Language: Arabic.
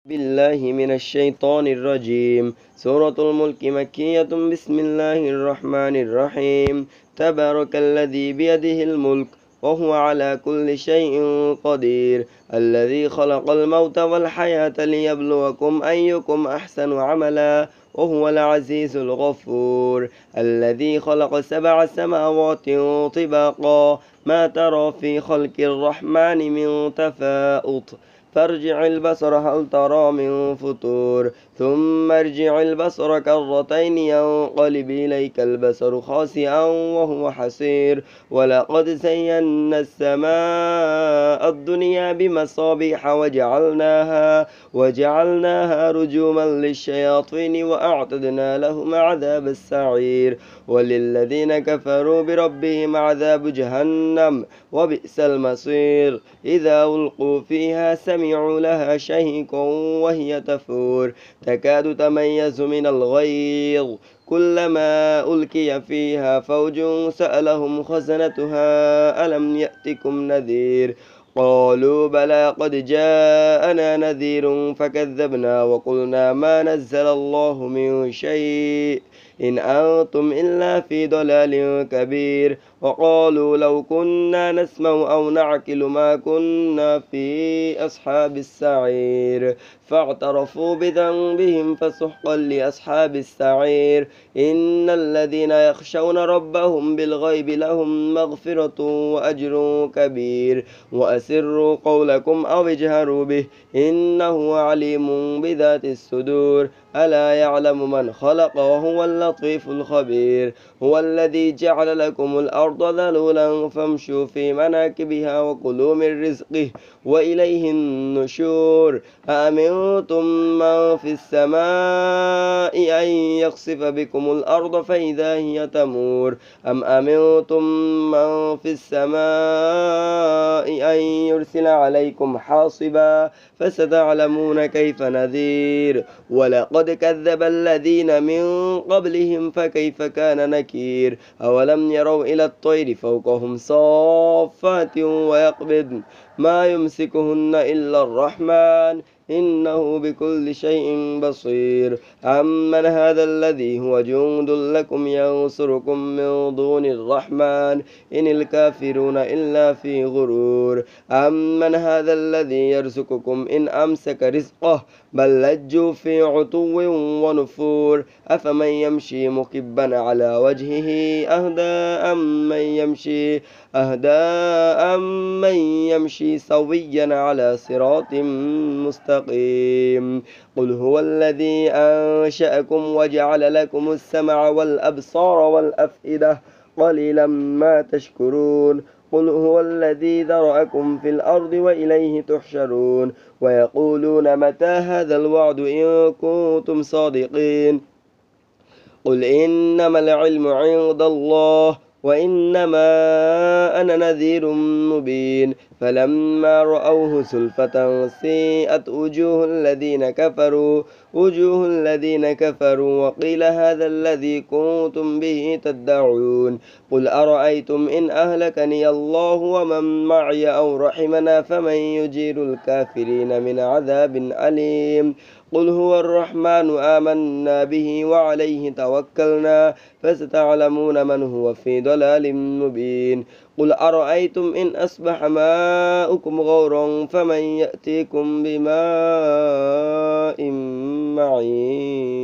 بالله من الشيطان الرجيم. سورة الملك مكية. بسم الله الرحمن الرحيم. تبارك الذي بيده الملك وهو على كل شيء قدير، الذي خلق الموت والحياة ليبلوكم أيكم أحسن عملا، وهو العزيز الغفور. الذي خلق 7 سماوات طباقا، ما ترى في خلق الرحمن من تفاؤت، فارجع البصر هل ترى من فطور، ثم ارجع البصر كرتين ينقلب إليك البصر خاسئا وهو حسير. ولقد زينا السماء الدنيا بمصابيح وجعلناها رجوما للشياطين وأعتدنا لهم عذاب السعير. وللذين كفروا بربهم عذاب جهنم وبئس المصير. إذا ألقوا فيها سمعوا لها شهيقا وهي تفور، تكاد تميز من الغيظ، كلما ألقي فيها فوج سألهم خزنتها ألم يأتكم نذير، قالوا بلى قد جاءنا نذير فكذبنا وقلنا ما نزل الله من شيء إن أنتم إلا في ضلال كبير. وقالوا لو كنا نسمع أو نعقل ما كنا في أصحاب السعير، فاعترفوا بذنبهم فسحقا لأصحاب السعير. إن الذين يخشون ربهم بالغيب لهم مغفرة وأجر كبير. وأسروا قولكم أو اجهروا به إنه عليم بذات الصدور. ألا يعلم من خلق وهو اللطيف الخبير. هو الذي جعل لكم الأرض ذلولا فامشوا في مناكبها وكلوا من رزقه وإليه النشور. أأمنتم من في السماء أن يخسف بكم الأرض فإذا هي تمور، أم أمنتم من في السماء أن يرسل عليكم حاصبا فستعلمون كيف نذير. ولقد كذب الذين من قبلهم فكيف كان نكير. أولم يروا إلى الطير فوقهم صافات ويقبضن ما يمسكهن إلا الرحمن إنه بكل شيء بصير. أمن هذا الذي هو جند لكم ينصركم من دون الرحمن إن الكافرون إلا في غرور. أمن هذا الذي يرزقكم إن أمسك رزقه بل لجوا في عتو ونفور. أفمن يمشي مكبا على وجهه أهدى أم من يمشي سويا على صراط مستقيم. قل هو الذي أنشأكم وجعل لكم السمع والأبصار والأفئدة قليلا ما تشكرون. قل هو الذي ذرأكم في الأرض وإليه تحشرون. ويقولون متى هذا الوعد إن كنتم صادقين. قل إنما العلم عند الله وإنما أنا نذير مبين. فلما رأوه زلفة سيئت وجوه الذين كفروا وقيل هذا الذي كنتم به تدعون. قل أرأيتم إن أهلكني الله ومن معي أو رحمنا فمن يجير الكافرين من عذاب أليم. قل هو الرحمن آمنا به وعليه توكلنا فستعلمون من هو في ضلال مبين. قل أرأيتم إن أصبح ماؤكم غورا فمن يأتيكم بماء معين.